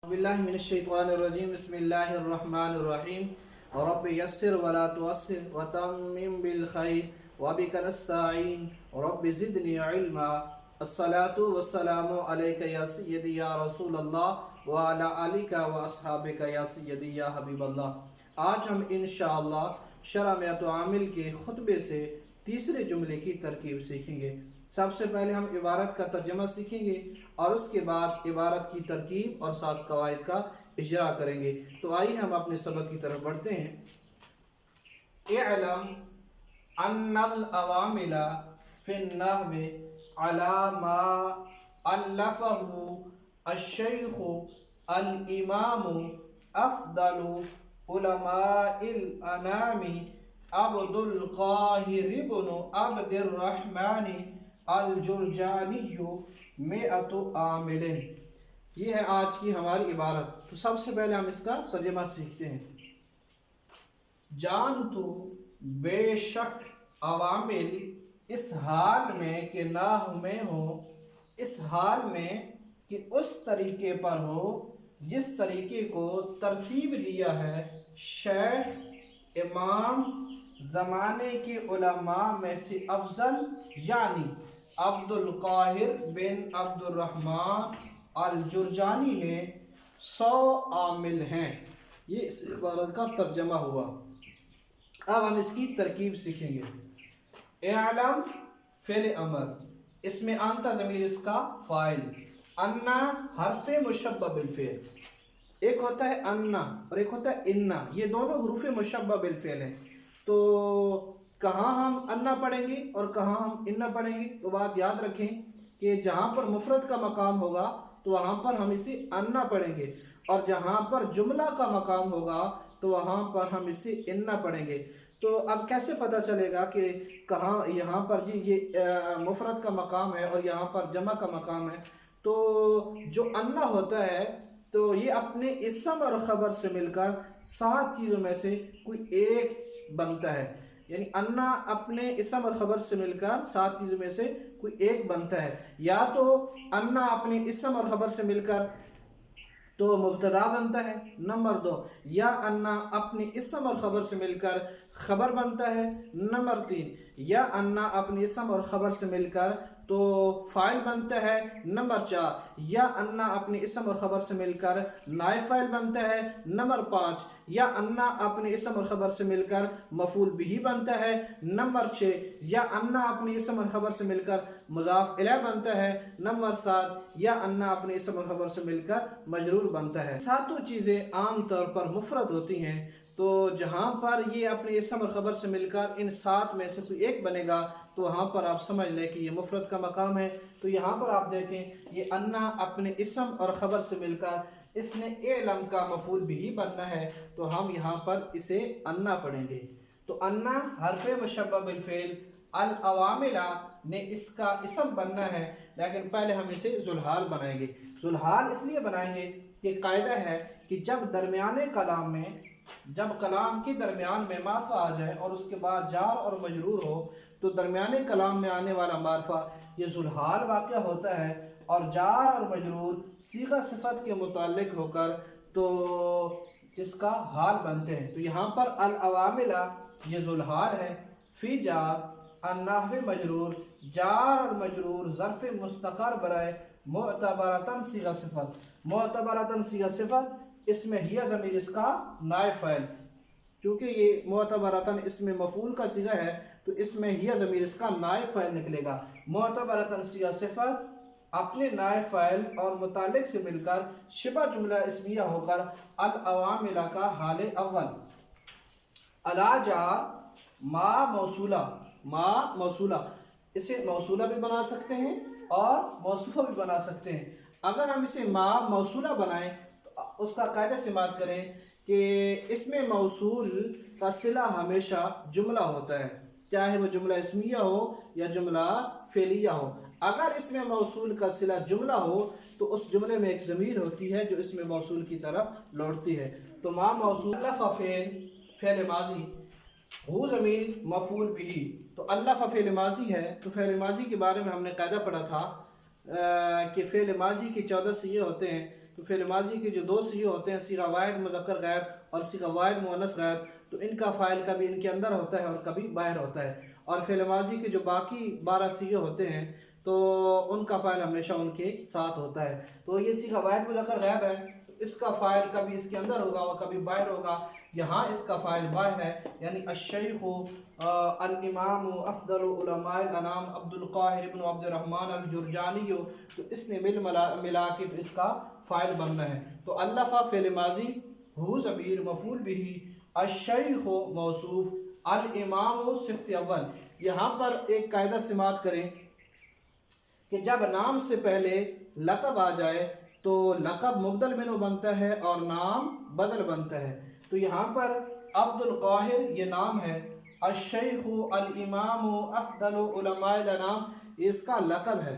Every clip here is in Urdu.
باللہ من الشیطان الرجیم بسم اللہ الرحمن الرحیم رب یسر ولا تعسر وتمم بالخیر وبک نستعین رب زدنی علما الصلاة والسلام علیک یا سیدی یا رسول اللہ وعلی آلک واصحابک یا سیدی یا حبیب اللہ۔ آج ہم انشاءاللہ شرح میت عامل کے خطبے سے تیسرے جملے کی ترکیب سیکھیں گے۔ سب سے پہلے ہم عبارت کا ترجمہ سیکھیں گے اور اس کے بعد عبارت کی ترکیب اور 7 قواعد کا اجرا کریں گے۔ تو آئیے ہم اپنے سبق کی طرف بڑھتے ہیں۔ اعلم ان العوامل فی النحو علی ما الفہ الشیخ الامام افضل علماء الانام عبد القاہر بن عبد الرحمن الجرجانی مئۃ عامل۔ یہ ہے آج کی ہماری عبارت۔ تو سب سے پہلے ہم اس کا ترجمہ سیکھتے ہیں۔ جان تو بے شک عوامل اس حال میں کہ نحو میں ہو، اس حال میں کہ اس طریقے پر ہو جس طریقے کو ترتیب دیا ہے شیخ امام زمانے کے علماء میں سے افضل یعنی عبد القاہر بن عبد الرحمن الجرجانی نے 100 عامل ہیں۔ یہ اس عبارت کا ترجمہ ہوا۔ اب ہم اس کی ترکیب سیکھیں گے۔ اعلم فعل امر، اس میں انت ضمیر اس کا فاعل، انا حرف مشبہ بالفعل۔ ایک ہوتا ہے انا اور ایک ہوتا ہے انا، یہ دونوں حروف مشبہ بالفعل ہیں۔ تو کہاں ہم انا پڑھیں گے اور کہاں ہم انا پڑھیں گے؟ تو بات یاد رکھیں کہ جہاں پر مفرد کا مقام ہوگا تو وہاں پر ہم اسے انا پڑھیں گے، اور جہاں پر جملہ کا مقام ہوگا تو وہاں پر ہم اسے انا پڑھیں گے۔ تو اب کیسے پتہ چلے گا کہ کہاں یہاں پر جی یہ مفرد کا مقام ہے اور یہاں پر جمع کا مقام ہے؟ تو جو انا ہوتا ہے تو یہ اپنے اسم اور خبر سے مل کر 7 چیزوں میں سے کوئی ایک بنتا ہے، یعنی انا اپنے اسم اور خبر سے مل کر 7 چیزوں میں سے کوئی ایک بنتا ہے۔ یا تو انا اپنے اسم اور خبر سے مل کر تو مبتدا بنتا ہے، نمبر 2، یا انا اپنے اسم اور خبر سے مل کر خبر بنتا ہے، نمبر 3، یا انا اپنے اسم اور خبر سے مل کر تو فاعل بنتا ہے، نمبر 4، یا انا اپنے اسم اور خبر سے مل کر نائب فاعل بنتا ہے، نمبر 5، یا انا اپنے اسم اور خبر سے مل کر مفعول بہ بنتا ہے، نمبر 6، یا انا اپنے اسم اور خبر سے مل کر مضاف الیہ بنتا ہے، نمبر 7، یا انا اپنے اسم اور خبر سے مل کر مجرور بنتا ہے۔ ساتوں چیزیں عام طور پر مفرد ہوتی ہیں، تو جہاں پر یہ اپنے اسم اور خبر سے مل کر ان 7 میں سے کوئی ایک بنے گا تو وہاں پر آپ سمجھ لیں کہ یہ مفرد کا مقام ہے۔ تو یہاں پر آپ دیکھیں یہ انا اپنے اسم اور خبر سے مل کر اس نے اعلم کا مفعول بھی بننا ہے، تو ہم یہاں پر اسے انا پڑھیں گے۔ تو انا حرف مشبہ بالفعل، العوامل نے اس کا اسم بننا ہے، لیکن پہلے ہم اسے ذوالحال بنائیں گے۔ ذوالحال اس لیے بنائیں گے کہ قاعدہ ہے کہ جب درمیانے کلام میں، جب کلام کے درمیان میں معرفہ آ جائے اور اس کے بعد جار اور مجرور ہو تو درمیانے کلام میں آنے والا معرفہ یہ ذوالحال واقع ہوتا ہے، اور جار اور مجرور صیغہ صفت کے متعلق ہو کر تو اس کا حال بنتے ہیں۔ تو یہاں پر العوامل یہ ذوالحال ہے، فی جار النحو مجرور، جار اور مجرور ظرف مستقر برائے معتبرتاً صیغہ صفت، معتبرتاً صیغہ صفت اس میں ہی ضمیر اس کا نائب فاعل، کیونکہ یہ معتبرتاً اس میں مفعول کا صیغہ ہے تو اس میں ہی ضمیر اس کا نائب فاعل نکلے گا۔ معتبرتاً صیغہ صفت اپنے نائب فاعل اور متعلق سے مل کر شبہ جملہ اسمیہ ہو کر العوامل کا حال اول۔ الا جار ما موصولہ، ما موصولہ اسے موصولہ بھی بنا سکتے ہیں اور موصوفہ بھی بنا سکتے ہیں۔ اگر ہم اسے ما موصولہ بنائیں تو اس کا قاعدہ سماعت کریں کہ اس میں موصول کا صلہ ہمیشہ جملہ ہوتا ہے، چاہے وہ جملہ اسمیہ ہو یا جملہ فعلیہ ہو۔ اگر اس میں موصول کا صلہ جملہ ہو تو اس جملے میں ایک ضمیر ہوتی ہے جو اس میں موصول کی طرف لوٹتی ہے۔ تو ما موصول الف فعل ماضی، ہو ضمیر مفعول بھی، تو الف فعل ماضی ہے، تو فعل ماضی کے بارے میں ہم نے قاعدہ پڑھا تھا کہ فعل ماضی کے 14 صیغے ہوتے ہیں تو فعل ماضی کے جو دو صیغے ہوتے ہیں، صیغہ واحد مذکر غائب اور صیغہ واحد مؤنث غائب، تو ان کا فاعل کبھی ان کے اندر ہوتا ہے اور کبھی باہر ہوتا ہے، اور فعل ماضی کے جو باقی 12 صیغے ہوتے ہیں تو ان کا فاعل ہمیشہ ان کے ساتھ ہوتا ہے۔ تو یہ صیغہ واحد مذکر غائب ہے، تو اس کا فاعل کبھی اس کے اندر ہوگا اور کبھی باہر ہوگا۔ یہاں اس کا فاعل باہر ہے، یعنی الشیخ الامام افضل علماء الانام عبد القاہر ابن عبد الرحمن الجرجانی، تو اس نے ملا کے تو اس کا فاعل بننا ہے۔ تو الف فعل ماضی، ہو ضمیر مفعول به، الشیخ موصوف، الامام صفت اول۔ یہاں پر ایک قاعدہ سماعت کریں کہ جب نام سے پہلے لقب آ جائے تو لقب مبدل منہ بنتا ہے اور نام بدل بنتا ہے۔ تو یہاں پر عبد القاہر یہ نام ہے، الشیخ الامام افضل علماء الانام یہ اس کا لقب ہے۔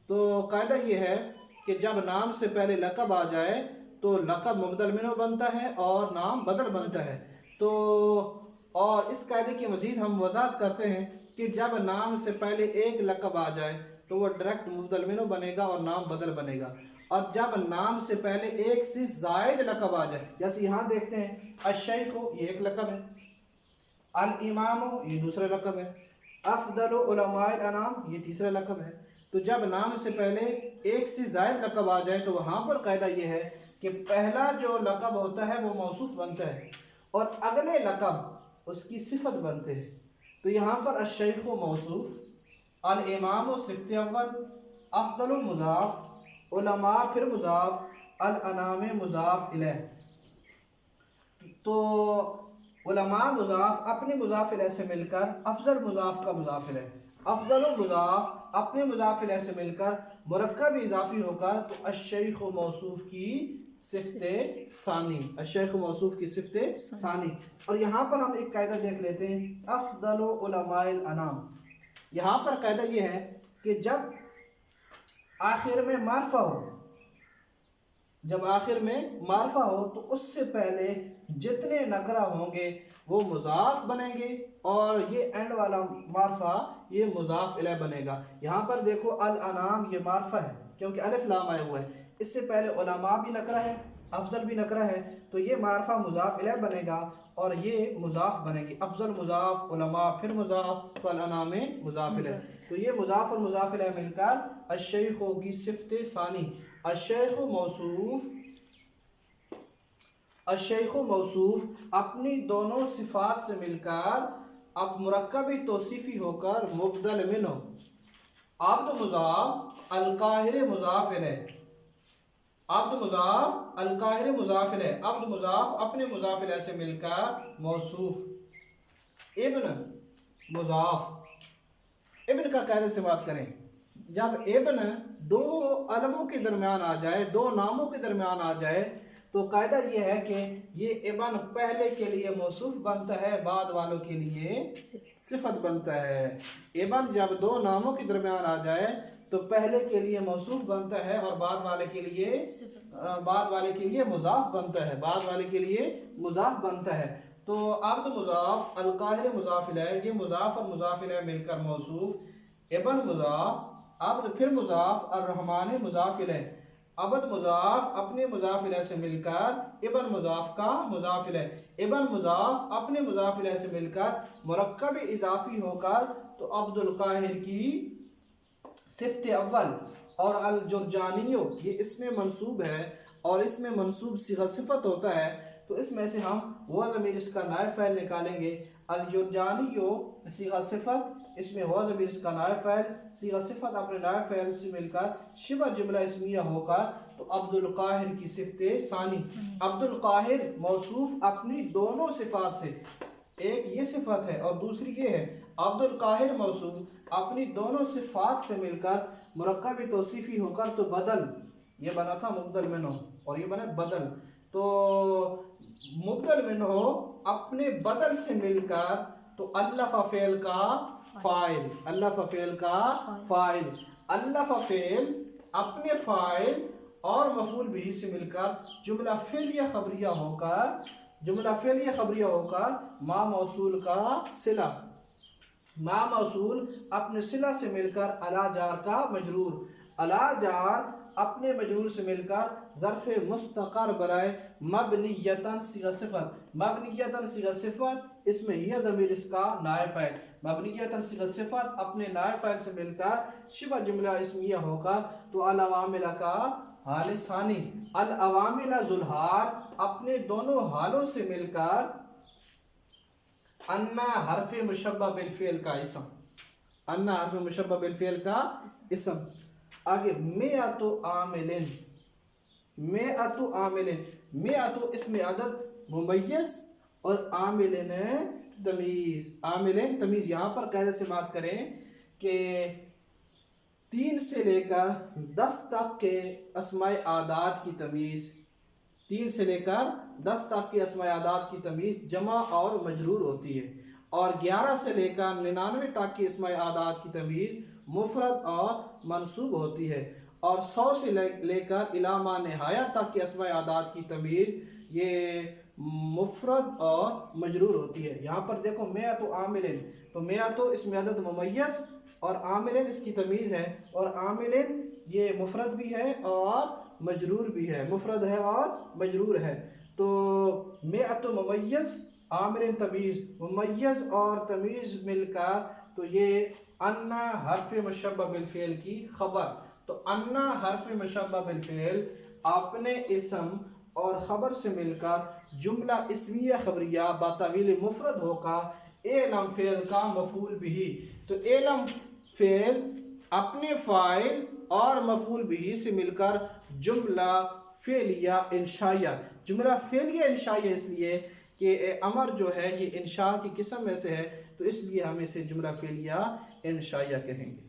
تو قاعدہ یہ ہے کہ جب نام سے پہلے لقب آ جائے تو لقب مبدل منہ بنتا ہے اور نام بدل بنتا ہے۔ تو اور اس قاعدے کی مزید ہم وضاحت کرتے ہیں کہ جب نام سے پہلے ایک لقب آ جائے تو وہ ڈائریکٹ مبدل منہ بنے گا اور نام بدل بنے گا، اور جب نام سے پہلے ایک سے زائد لقب آ جائے، جیسے یہاں دیکھتے ہیں الشیخ یہ ایک لقب ہے، الامام یہ دوسرا لقب ہے، افضل علماء الانام یہ تیسرا لقب ہے۔ تو جب نام سے پہلے ایک سے زائد لقب آ جائے تو وہاں پر قاعدہ یہ ہے کہ پہلا جو لقب ہوتا ہے وہ موصوف بنتا ہے اور اگلے لقب اس کی صفت بنتے ہیں۔ تو یہاں پر الشیخ موصوف، الامام صفت اول، افضل مضاف، علماء پھر مضاف، الانام مضاف الیہ۔ تو علماء مضاف اپنے مضاف الیہ سے مل کر افضل مضاف کا مضاف الیہ، افضل مضاف اپنے مضاف الیہ سے مل کر مرکب اضافی ہو کر تو الشیخ موصوف کی صفت ثانی، الشیخ موصوف کی صفت ثانی۔ اور یہاں پر ہم ایک قاعدہ دیکھ لیتے ہیں، افضل علماء الانام۔ یہاں پر قاعدہ یہ ہے کہ جب آخر میں معرفہ ہو، جب آخر میں معرفہ ہو تو اس سے پہلے جتنے نکرہ ہوں گے وہ مضاف بنیں گے اور یہ اینڈ والا معرفہ یہ مضاف الیہ بنے گا۔ یہاں پر دیکھو الانام یہ معرفہ ہے کیونکہ الف لام آئے ہوئے ہیں، اس سے پہلے علماء بھی نکرہ ہے، افضل بھی نکرہ ہے، تو یہ معرفہ مضاف الیہ بنے گا اور یہ مضاف بنے گی، افضل مضاف، علماء پھر مضاف، تو الانام مضاف الیہ۔ تو یہ مضاف اور مضاف الیہ مل کر الشیخ ہوگی صفت ثانی۔ الشیخ موصوف، الشیخ موصوف اپنی دونوں صفات سے مل کر اب مرکبی توصیفی ہو کر مبدل منہ، عبد مضاف، القاہر مضاف الیہ، عبد مضاف، القاہر مضاف الیہ، عبد مضاف اپنے مضاف الیہ سے مل کر موصوف، ابن مضاف۔ ابن کا قاعدہ سے بات کریں، جب ابن دو علموں کے درمیان آ جائے، دو ناموں کے درمیان آ جائے تو قاعدہ یہ ہے کہ یہ ابن پہلے کے لیے موصوف بنتا ہے، بعد والوں کے لیے صفت بنتا ہے۔ ابن جب دو ناموں کے درمیان آ جائے تو پہلے کے لیے موصوف بنتا ہے اور بعد والے کے لیے مضاف بنتا ہے، بعد والے کے لیے مضاف بنتا ہے۔ تو عبد مضاف، القاہر مضاف الیہ، یہ مضاف اور مضاف الیہ مل کر موصوف، ابن مضاف، عبد پھر مضاف، الرحمن مضاف الیہ، عبد مضاف اپنے مضاف الیہ سے مل کر ابن مضاف کا مضاف الیہ، ابن مضاف اپنے مضاف الیہ سے مل کر مرکب اضافی ہو کر تو عبد القاہر کی صفت اول، اور الجرجانی یہ اس میں منصوب ہے اور اس میں منصوب صیغہ صفت ہوتا ہے، تو اس میں سے ہم وہ ضمیر اس کا نائب فاعل نکالیں گے، الجرجانی صیغہ صفت، اس میں ہوا ضمیر اس کا نائب فاعل، صیغہ صفت اپنے نائب فاعل سے مل کر شبہ جملہ اسمیہ ہو کر تو عبد القاہر کی صفت ثانی۔ عبد القاہر موصوف اپنی دونوں صفات سے، ایک یہ صفت ہے اور دوسری یہ ہے، عبد القاہر موصوف اپنی دونوں صفات سے مل کر مرکب توصیفی ہو کر تو بدل، یہ بنا تھا مبدل منہ اور یہ بنا بدل، تو مبدل منہ اپنے بدل سے مل کر تو الف فعل کا فاعل، الف فعل کا فاعل، الف فعل اپنے فاعل اور مفعول به سے مل کر جملہ فعلیہ خبریہ ہو کر، جملہ فعلیہ خبریہ ہو کر ما موصول کا صلہ، ما موصول اپنے صلہ سے مل کر الا جار کا مجرور، الا جار اپنے مجرور سے مل کر ظرف مستقر برائے مبنیتاً صیغہ صفت، مبنیتاً صیغہ صفت اس میں یہ ضمیر اس کا نائب فاعل، مبنیتاً صیغہ صفت اپنے نائب فاعل سے مل کر شبہ جملہ اسمیہ ہوگا تو العوامل کا حال ثانی، العوامل ذوالحال اپنے دونوں حالوں سے مل کر انا حرف مشبہ بالفعل کا اسم، انا حرف مشبہ بالفعل کا اسم۔ آگے مئۃ عامل، مئۃ عامل، مئۃ اسم عدد ممیز اور عامل تمیز، عامل تمیز۔ یہاں پر قاعدے سے بات کریں کہ 3 سے لے کر 10 تک کے اسماء اعداد کی تمیز، 3 سے لے کر 10 تک کے اسماء اعداد کی تمیز جمع اور مجرور ہوتی ہے، اور 11 سے لے کر 99 تک کی اسماء اعداد کی تمیز مفرد اور منصوب ہوتی ہے، اور 100 سے لے کر الی ما نہایت تک کی اسماء اعداد کی تمیز یہ مفرد اور مجرور ہوتی ہے۔ یہاں پر دیکھو مئۃ عامل، تو مئۃ اسم عدد ممیز اور عامل اس کی تمیز ہے، اور عامل یہ مفرد بھی ہے اور مجرور بھی ہے، مفرد ہے اور مجرور ہے۔ تو مئۃ ممیز عامل تمیز، ممیز اور تمیز مل کر تو یہ انا حرف مشبہ بالفعل کی خبر، تو انا حرف مشبہ بالفعل اپنے اسم اور خبر سے مل کر جملہ اسمیہ خبریہ بطویل مفرد ہوگا اعلم فعل کا مفعول بھی، تو اعلم فعل اپنے فاعل اور مفعول بھی سے مل کر جملہ فعلیہ انشائیہ، جملہ فعلیہ انشائیہ اس لیے کہ امر جو ہے یہ انشاء کی قسم میں سے ہے، تو اس لیے ہم اسے جملہ فعلیہ انشائیہ کہیں گے۔